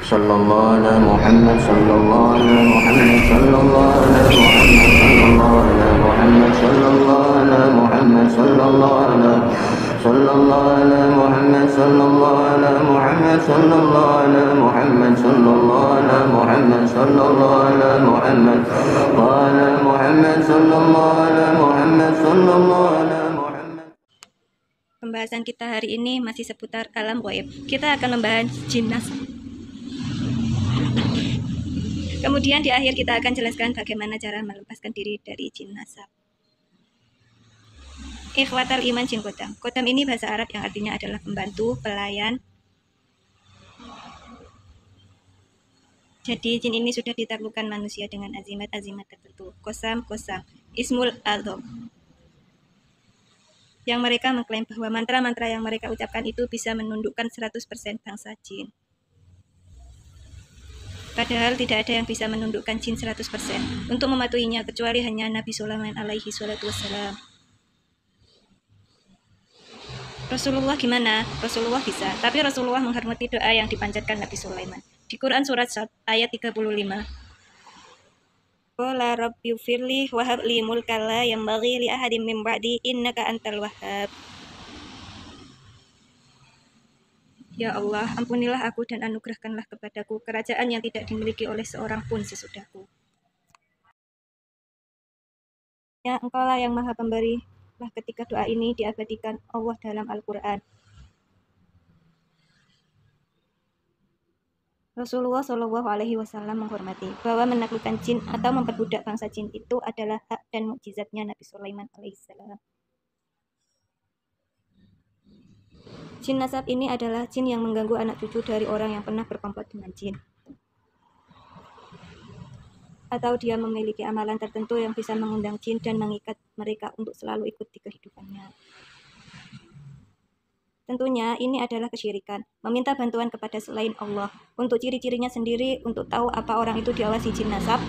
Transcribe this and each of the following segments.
صلى الله على محمد صلى الله على محمد صلى الله على محمد صلى الله على محمد صلى الله على محمد صلى الله على محمد صلى الله على محمد صلى الله على محمد صلى الله على محمد وعلى محمد صلى الله على محمد صلى الله على محمد. Pembahasan kita hari ini masih seputar alam gaib. Kita akan membahas jin nasab. Kemudian di akhir kita akan jelaskan bagaimana cara melepaskan diri dari jin nasab. Ikhwatal iman jin kodam. Kodam ini bahasa Arab yang artinya adalah pembantu, pelayan. Jadi jin ini sudah ditaklukkan manusia dengan azimat-azimat tertentu. Kosam, ismul azam. Yang mereka mengklaim bahwa mantra-mantra yang mereka ucapkan itu bisa menundukkan 100% bangsa jin. Padahal tidak ada yang bisa menundukkan jin 100% untuk mematuhinya kecuali hanya Nabi Sulaiman alaihi salatu wassalam. Rasulullah gimana? Rasulullah bisa, tapi Rasulullah menghormati doa yang dipanjatkan Nabi Sulaiman. Di Quran surat Sad ayat 35. Qala rabbi firli wa hab li mulka la yanbaghi li ahadin min ba'di innaka antal wahhab. Ya Allah, ampunilah aku dan anugerahkanlah kepadaku kerajaan yang tidak dimiliki oleh seorang pun sesudahku. Ya, Engkaulah yang Maha Pemberi. Lah ketika doa ini diabadikan Allah dalam Al-Quran. Rasulullah Shallallahu Alaihi Wasallam menghormati bahwa menaklukkan jin atau memperbudak bangsa jin itu adalah hak dan mukjizatnya Nabi Sulaiman alaihissalam. Jin nasab ini adalah jin yang mengganggu anak cucu dari orang yang pernah berkomplot dengan jin. Atau dia memiliki amalan tertentu yang bisa mengundang jin dan mengikat mereka untuk selalu ikut di kehidupannya. Tentunya ini adalah kesyirikan, meminta bantuan kepada selain Allah. Untuk ciri-cirinya sendiri, untuk tahu apa orang itu diawasi jin nasab.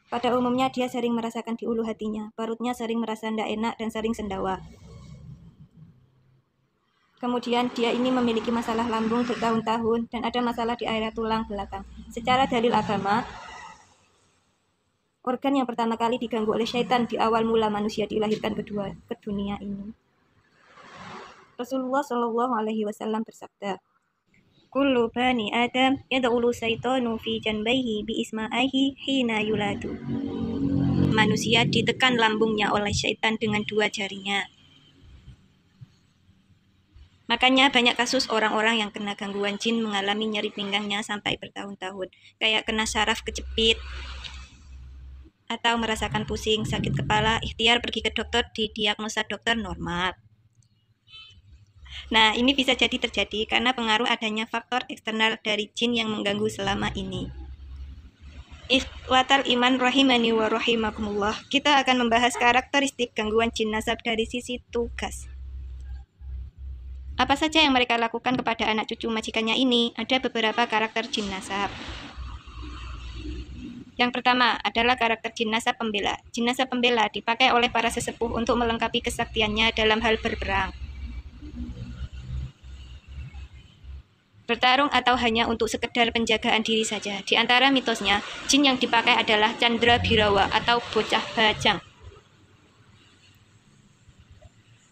Pada umumnya dia sering merasakan di ulu hatinya, perutnya sering merasa tidak enak dan sering sendawa. Kemudian dia ini memiliki masalah lambung bertahun-tahun dan ada masalah di area tulang belakang. Secara dalil agama, organ yang pertama kali diganggu oleh syaitan di awal mula manusia dilahirkan ke dunia ini. Rasulullah Shallallahu Alaihi Wasallam bersabda, "Kullu bani Adam yad'ulu syaitanu fi janbaihi bi isma'ihi hina yuladu." Manusia ditekan lambungnya oleh syaitan dengan dua jarinya. Makanya banyak kasus orang-orang yang kena gangguan jin mengalami nyeri pinggangnya sampai bertahun-tahun, kayak kena saraf kejepit atau merasakan pusing, sakit kepala, ikhtiar pergi ke dokter, didiagnosa dokter normal. Nah, ini bisa jadi terjadi karena pengaruh adanya faktor eksternal dari jin yang mengganggu selama ini. Ikhwatal iman rahimani wa rahimakumullah. Kita akan membahas karakteristik gangguan jin nasab dari sisi tugas. Apa saja yang mereka lakukan kepada anak cucu majikannya ini? Ada beberapa karakter jin nasab. Yang pertama adalah karakter jin nasab pembela. Jin nasab pembela dipakai oleh para sesepuh untuk melengkapi kesaktiannya dalam hal berperang, bertarung, atau hanya untuk sekedar penjagaan diri saja. Di antara mitosnya, jin yang dipakai adalah Chandra Bhirawa atau bocah bajang,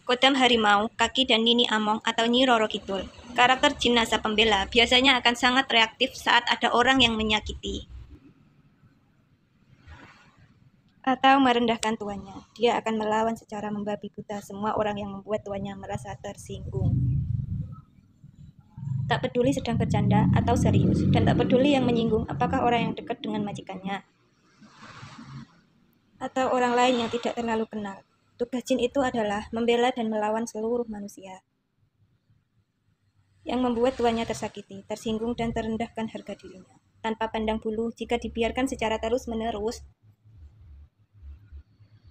kodam harimau, kaki dan nini among atau Nyi Roro Kidul. Karakter jin nasab pembela biasanya akan sangat reaktif saat ada orang yang menyakiti atau merendahkan tuannya. Dia akan melawan secara membabi buta semua orang yang membuat tuannya merasa tersinggung. Tak peduli sedang bercanda atau serius, dan tak peduli yang menyinggung apakah orang yang dekat dengan majikannya atau orang lain yang tidak terlalu kenal. Tugas jin itu adalah membela dan melawan seluruh manusia yang membuat tuannya tersakiti, tersinggung, dan terendahkan harga dirinya. Tanpa pandang bulu, jika dibiarkan secara terus-menerus,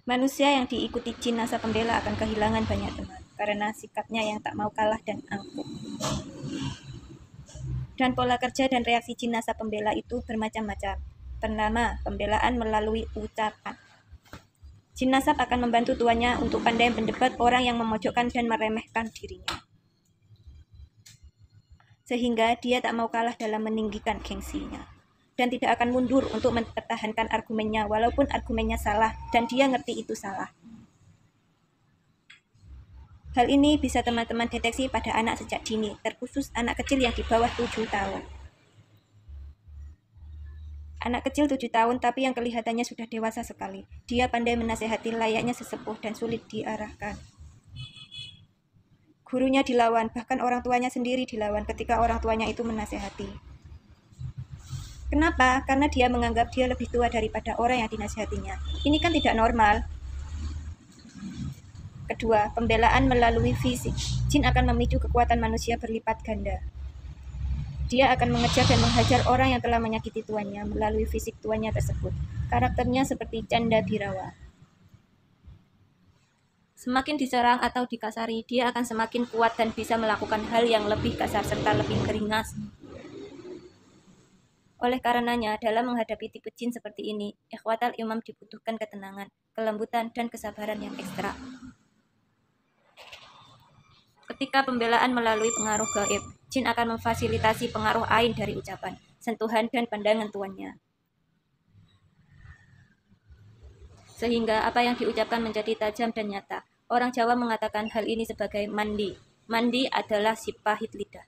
manusia yang diikuti jin nasab pembela akan kehilangan banyak teman karena sikapnya yang tak mau kalah dan angkuh. Dan pola kerja dan reaksi jin nasab pembela itu bermacam-macam. Pertama, pembelaan melalui ucapan. Jin nasab akan membantu tuannya untuk pandai mendebat orang yang memojokkan dan meremehkan dirinya. sehingga dia tak mau kalah dalam meninggikan gengsinya. Dan tidak akan mundur untuk mempertahankan argumennya, walaupun argumennya salah, dan dia ngerti itu salah. Hal ini bisa teman-teman deteksi pada anak sejak dini, terkhusus anak kecil yang di bawah 7 tahun. Anak kecil 7 tahun tapi yang kelihatannya sudah dewasa sekali. Dia pandai menasehati layaknya sesepuh dan sulit diarahkan. Gurunya dilawan, bahkan orang tuanya sendiri dilawan ketika orang tuanya itu menasehati. Kenapa? Karena dia menganggap dia lebih tua daripada orang yang dinasehatinya. Ini kan tidak normal. Kedua, pembelaan melalui fisik. Jin akan memicu kekuatan manusia berlipat ganda. Dia akan mengejar dan menghajar orang yang telah menyakiti tuannya melalui fisik tuannya tersebut. Karakternya seperti Canda Birawa. Semakin diserang atau dikasari, dia akan semakin kuat dan bisa melakukan hal yang lebih kasar serta lebih beringas. Oleh karenanya, dalam menghadapi tipe jin seperti ini, ikhwatal imam dibutuhkan ketenangan, kelembutan, dan kesabaran yang ekstra. Ketika pembelaan melalui pengaruh gaib, jin akan memfasilitasi pengaruh ain dari ucapan, sentuhan, dan pandangan tuannya. Sehingga apa yang diucapkan menjadi tajam dan nyata. Orang Jawa mengatakan hal ini sebagai mandi. Mandi adalah si pahit lidah.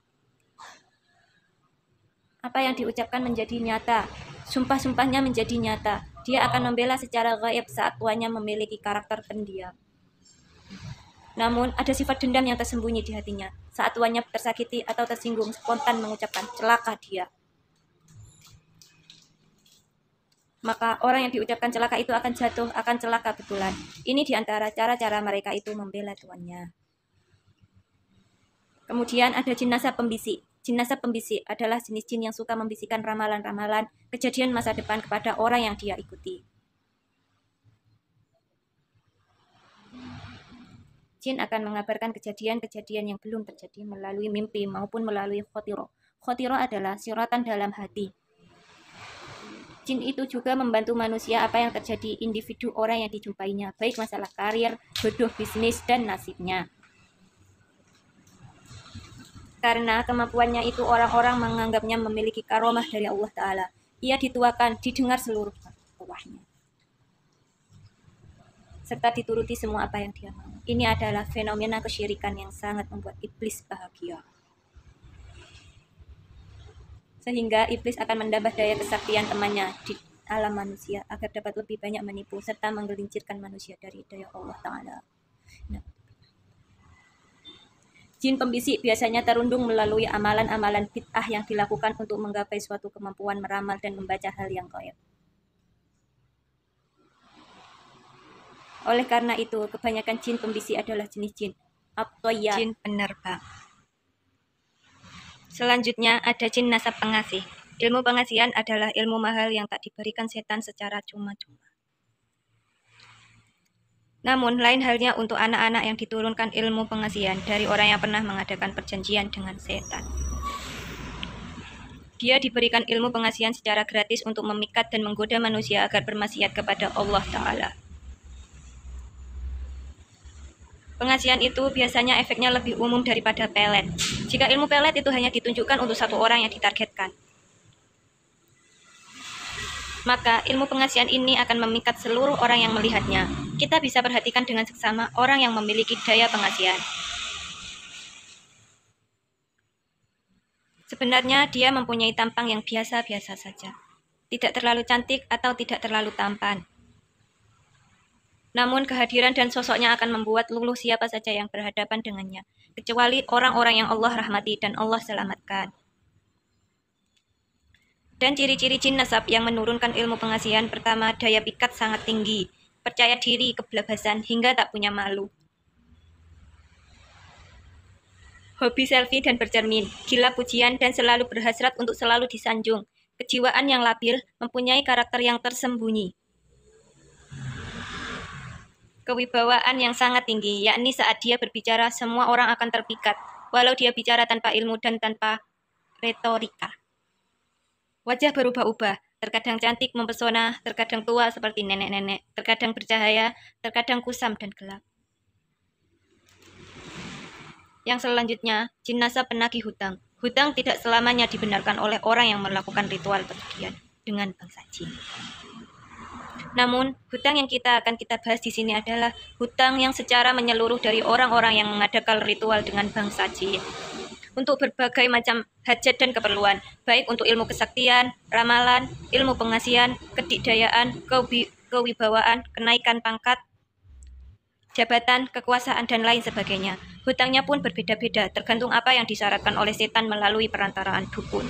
Apa yang diucapkan menjadi nyata. Sumpah-sumpahnya menjadi nyata. Dia akan membela secara gaib saat tuannya memiliki karakter pendiam. Namun, ada sifat dendam yang tersembunyi di hatinya. Saat tuannya tersakiti atau tersinggung, spontan mengucapkan celaka dia. Maka orang yang diucapkan celaka itu akan jatuh, akan celaka betulan. Ini diantara cara-cara mereka itu membela tuannya. Kemudian ada jin nasab pembisik. Jin nasab pembisik adalah jenis jin yang suka membisikkan ramalan-ramalan kejadian masa depan kepada orang yang dia ikuti. Jin akan mengabarkan kejadian-kejadian yang belum terjadi melalui mimpi maupun melalui khotiro. Khotiro adalah siratan dalam hati. Jin itu juga membantu manusia apa yang terjadi individu orang yang dijumpainya, baik masalah karir, jodoh, bisnis, dan nasibnya. Karena kemampuannya itu orang-orang menganggapnya memiliki karomah dari Allah Ta'ala. Ia dituakan, didengar seluruh tuahnya. Serta dituruti semua apa yang dia mau. Ini adalah fenomena kesyirikan yang sangat membuat iblis bahagia. Sehingga iblis akan menambah daya kesaktian temannya di alam manusia agar dapat lebih banyak menipu serta menggelincirkan manusia dari daya Allah Ta'ala. Nah, jin pembisik biasanya terundung melalui amalan-amalan bid'ah yang dilakukan untuk menggapai suatu kemampuan meramal dan membaca hal yang gaib. Oleh karena itu, kebanyakan jin pembisik adalah jenis jin at-toyya, jin penerbang. Selanjutnya ada jin nasab pengasih. Ilmu pengasihan adalah ilmu mahal yang tak diberikan setan secara cuma-cuma. Namun, lain halnya untuk anak-anak yang diturunkan ilmu pengasihan dari orang yang pernah mengadakan perjanjian dengan setan. Dia diberikan ilmu pengasihan secara gratis untuk memikat dan menggoda manusia agar bermaksiat kepada Allah Ta'ala. Pengasihan itu biasanya efeknya lebih umum daripada pelet. Jika ilmu pelet itu hanya ditunjukkan untuk satu orang yang ditargetkan, maka ilmu pengasihan ini akan memikat seluruh orang yang melihatnya. Kita bisa perhatikan dengan seksama orang yang memiliki daya pengasihan. Sebenarnya dia mempunyai tampang yang biasa-biasa saja. Tidak terlalu cantik atau tidak terlalu tampan. Namun kehadiran dan sosoknya akan membuat luluh siapa saja yang berhadapan dengannya, kecuali orang-orang yang Allah rahmati dan Allah selamatkan. Dan ciri-ciri jin nasab yang menurunkan ilmu pengasihan: pertama, daya pikat sangat tinggi, percaya diri, kebelabasan, hingga tak punya malu. Hobi selfie dan bercermin, gila pujian dan selalu berhasrat untuk selalu disanjung, kejiwaan yang labil, mempunyai karakter yang tersembunyi. Kewibawaan yang sangat tinggi, yakni saat dia berbicara semua orang akan terpikat, walau dia bicara tanpa ilmu dan tanpa retorika. Wajah berubah-ubah, terkadang cantik mempesona, terkadang tua seperti nenek-nenek, terkadang bercahaya, terkadang kusam dan gelap. Yang selanjutnya, jin nasab penagih hutang. Hutang tidak selamanya dibenarkan oleh orang yang melakukan ritual perjudian dengan bangsa jin. Namun, hutang yang akan kita bahas di sini adalah hutang yang secara menyeluruh dari orang-orang yang mengadakan ritual dengan bangsa jin untuk berbagai macam hajat dan keperluan, baik untuk ilmu kesaktian, ramalan, ilmu pengasihan, kedikdayaan, kewibawaan, kenaikan pangkat, jabatan, kekuasaan, dan lain sebagainya. Hutangnya pun berbeda-beda, tergantung apa yang disyaratkan oleh setan melalui perantaraan dukun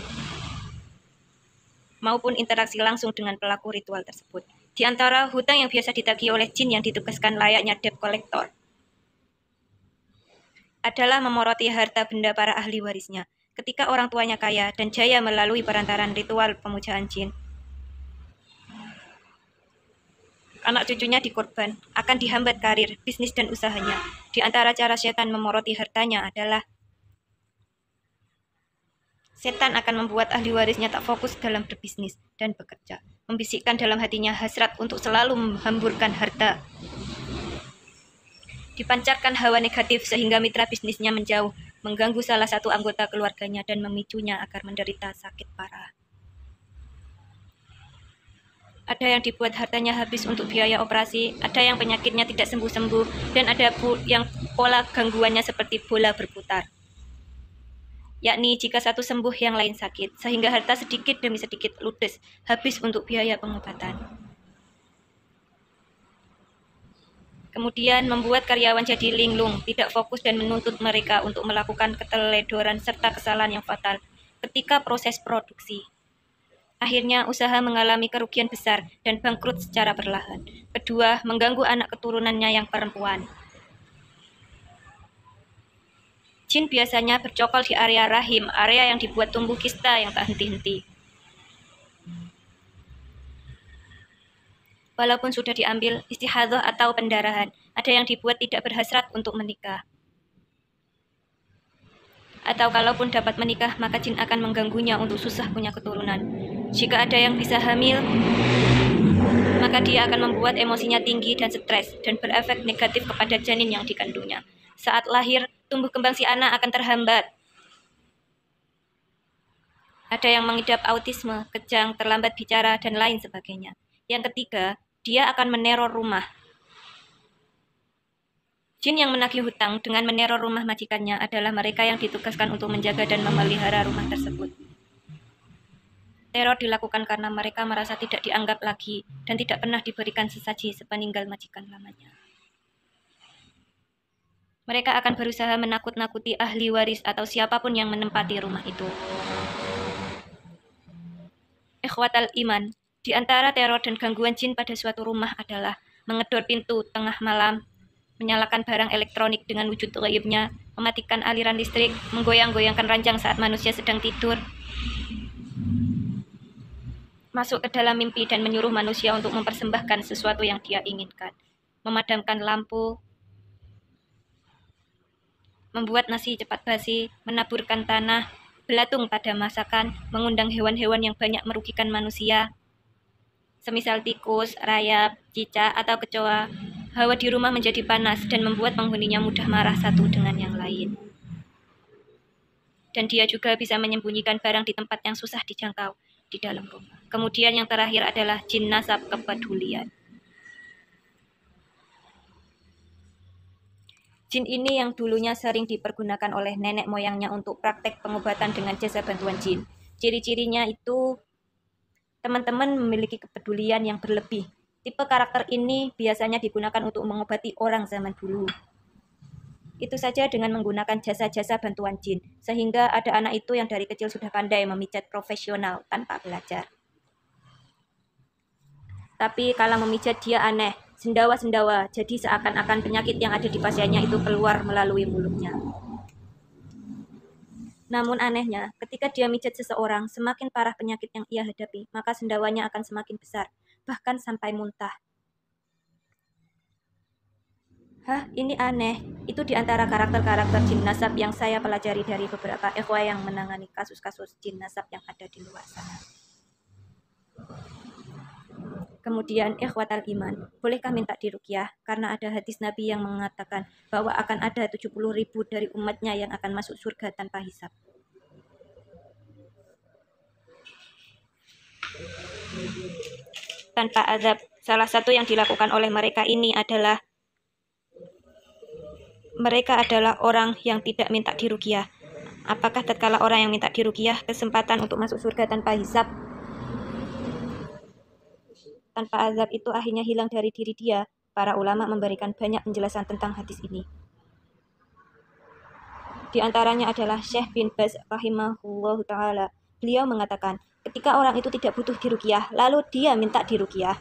maupun interaksi langsung dengan pelaku ritual tersebut. Di antara hutang yang biasa ditagih oleh jin yang ditugaskan layaknya debt collector adalah memoroti harta benda para ahli warisnya. Ketika orang tuanya kaya dan jaya melalui perantaraan ritual pemujaan jin, anak cucunya dikorban, akan dihambat karir, bisnis, dan usahanya. Di antara cara setan memoroti hartanya adalah setan akan membuat ahli warisnya tak fokus dalam berbisnis dan bekerja, membisikkan dalam hatinya hasrat untuk selalu menghamburkan harta. Dipancarkan hawa negatif sehingga mitra bisnisnya menjauh, mengganggu salah satu anggota keluarganya dan memicunya agar menderita sakit parah. Ada yang dibuat hartanya habis untuk biaya operasi, ada yang penyakitnya tidak sembuh-sembuh, dan ada yang pola gangguannya seperti bola berputar. Yakni jika satu sembuh yang lain sakit, sehingga harta sedikit demi sedikit ludes, habis untuk biaya pengobatan. Kemudian membuat karyawan jadi linglung, tidak fokus dan menuntut mereka untuk melakukan keteledoran serta kesalahan yang fatal ketika proses produksi. Akhirnya usaha mengalami kerugian besar dan bangkrut secara perlahan. Kedua, mengganggu anak keturunannya yang perempuan. Jin biasanya bercokol di area rahim, area yang dibuat tumbuh kista yang tak henti-henti. Walaupun sudah diambil istihadhah atau pendarahan, ada yang dibuat tidak berhasrat untuk menikah. Atau kalaupun dapat menikah, maka jin akan mengganggunya untuk susah punya keturunan. Jika ada yang bisa hamil, maka dia akan membuat emosinya tinggi dan stres, dan berefek negatif kepada janin yang dikandungnya. Saat lahir, tumbuh kembang si anak akan terhambat. Ada yang mengidap autisme, kejang, terlambat bicara, dan lain sebagainya. Yang ketiga, dia akan meneror rumah. Jin yang menagih hutang dengan meneror rumah majikannya adalah mereka yang ditugaskan untuk menjaga dan memelihara rumah tersebut. Teror dilakukan karena mereka merasa tidak dianggap lagi dan tidak pernah diberikan sesaji sepeninggal majikan lamanya. Mereka akan berusaha menakut-nakuti ahli waris atau siapapun yang menempati rumah itu. Ikhwatal iman, di antara teror dan gangguan jin pada suatu rumah adalah mengedor pintu tengah malam, menyalakan barang elektronik dengan wujud ghaibnya, mematikan aliran listrik, menggoyang-goyangkan ranjang saat manusia sedang tidur, masuk ke dalam mimpi dan menyuruh manusia untuk mempersembahkan sesuatu yang dia inginkan, memadamkan lampu, membuat nasi cepat basi, menaburkan tanah, belatung pada masakan, mengundang hewan-hewan yang banyak merugikan manusia, semisal tikus, rayap, cicak, atau kecoa. Hawa di rumah menjadi panas dan membuat penghuninya mudah marah satu dengan yang lain. Dan dia juga bisa menyembunyikan barang di tempat yang susah dijangkau di dalam rumah. Kemudian yang terakhir adalah jin nasab kepedulian. Jin ini yang dulunya sering dipergunakan oleh nenek moyangnya untuk praktek pengobatan dengan jasa bantuan jin. Ciri-cirinya itu teman-teman memiliki kepedulian yang berlebih. Tipe karakter ini biasanya digunakan untuk mengobati orang zaman dulu. Itu saja dengan menggunakan jasa-jasa bantuan jin, sehingga ada anak itu yang dari kecil sudah pandai memijat profesional tanpa belajar. Tapi kalau memijat dia aneh, sendawa-sendawa, jadi seakan-akan penyakit yang ada di pasiennya itu keluar melalui mulutnya. Namun anehnya, ketika dia mijat seseorang, semakin parah penyakit yang ia hadapi, maka sendawanya akan semakin besar, bahkan sampai muntah. Hah, ini aneh. Itu di antara karakter-karakter jin nasab yang saya pelajari dari beberapa ikhwah yang menangani kasus-kasus jin nasab yang ada di luar sana. Kemudian ikhwatal iman, bolehkah minta diruqyah? Karena ada hadis Nabi yang mengatakan bahwa akan ada 70.000 dari umatnya yang akan masuk surga tanpa hisab. tanpa azab. Salah satu yang dilakukan oleh mereka ini adalah mereka adalah orang yang tidak minta diruqyah. Apakah tatkala orang yang minta diruqyah kesempatan untuk masuk surga tanpa hisab, tanpa azab itu akhirnya hilang dari diri dia? Para ulama memberikan banyak penjelasan tentang hadis ini. Di antaranya adalah Syekh bin Baz rahimahullahu ta'ala. Beliau mengatakan, ketika orang itu tidak butuh diruqyah, lalu dia minta diruqyah,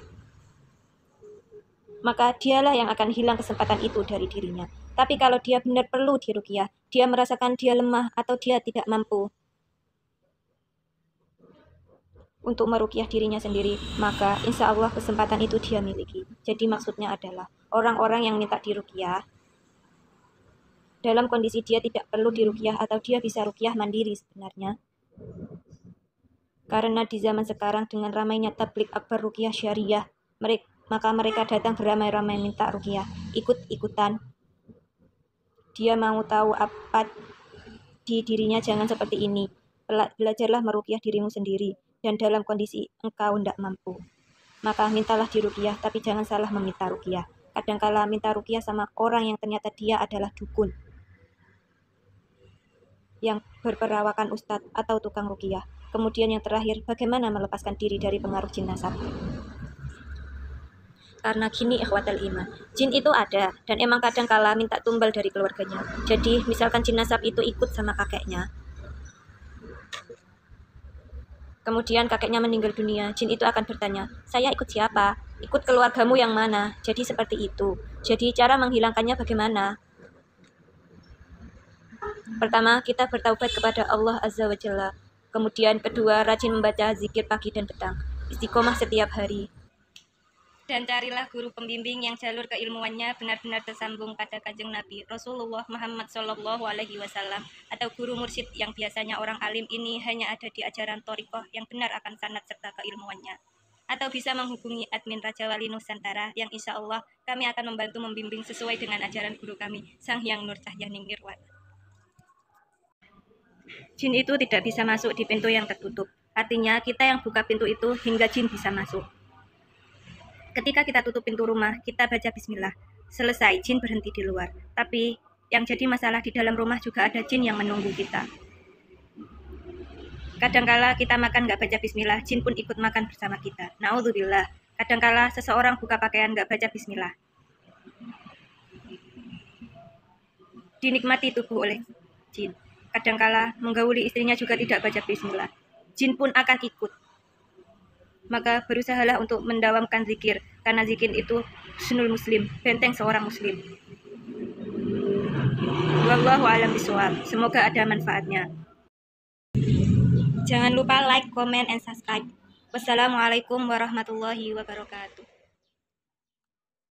maka dialah yang akan hilang kesempatan itu dari dirinya. Tapi kalau dia benar perlu diruqyah, dia merasakan dia lemah atau dia tidak mampu untuk meruqyah dirinya sendiri, maka insya Allah kesempatan itu dia miliki. Jadi maksudnya adalah orang-orang yang minta diruqyah dalam kondisi dia tidak perlu diruqyah atau dia bisa ruqyah mandiri sebenarnya. Karena di zaman sekarang dengan ramainya tabligh akbar ruqyah syariah, maka mereka datang beramai-ramai minta ruqyah, ikut-ikutan. Dia mau tahu apa di dirinya, jangan seperti ini. Belajarlah meruqyah dirimu sendiri, dan dalam kondisi engkau tidak mampu, maka mintalah diruqyah, tapi jangan salah meminta ruqyah. Kadangkala minta ruqyah sama orang yang ternyata dia adalah dukun, yang berperawakan ustadz atau tukang ruqyah. Kemudian yang terakhir, bagaimana melepaskan diri dari pengaruh jin nasab? Karena gini ikhwatal iman, jin itu ada dan emang kadang kala minta tumbal dari keluarganya. Jadi misalkan jin nasab itu ikut sama kakeknya, kemudian kakeknya meninggal dunia, jin itu akan bertanya, saya ikut siapa? Ikut keluargamu yang mana? Jadi seperti itu. Jadi cara menghilangkannya bagaimana? Pertama, kita bertaubat kepada Allah Azza wa Jalla. Kemudian kedua, rajin membaca zikir pagi dan petang, istiqomah setiap hari. Dan carilah guru pembimbing yang jalur keilmuannya benar-benar tersambung pada Kanjeng Nabi Rasulullah Muhammad Shallallahu Alaihi Wasallam, atau guru mursyid yang biasanya orang alim ini hanya ada di ajaran thariqah yang benar akan sanad serta keilmuannya. Atau bisa menghubungi admin Raja Wali Nusantara yang insya Allah kami akan membantu membimbing sesuai dengan ajaran guru kami, Sang Hyang Nur Cahyaning Nirwan. Jin itu tidak bisa masuk di pintu yang tertutup. Artinya kita yang buka pintu itu hingga jin bisa masuk. Ketika kita tutup pintu rumah, kita baca bismillah. Selesai, jin berhenti di luar. Tapi yang jadi masalah di dalam rumah juga ada jin yang menunggu kita. Kadangkala kita makan nggak baca bismillah, jin pun ikut makan bersama kita. Naudzubillah. Kadangkala seseorang buka pakaian nggak baca bismillah, dinikmati tubuh oleh jin. Kadangkala menggauli istrinya juga tidak baca bismillah, jin pun akan ikut. Maka berusahalah untuk mendawamkan zikir, karena zikir itu husnul muslim, benteng seorang muslim. Wallahu a'lam bishawab. Semoga ada manfaatnya. Jangan lupa like, comment, and subscribe. Wassalamualaikum warahmatullahi wabarakatuh.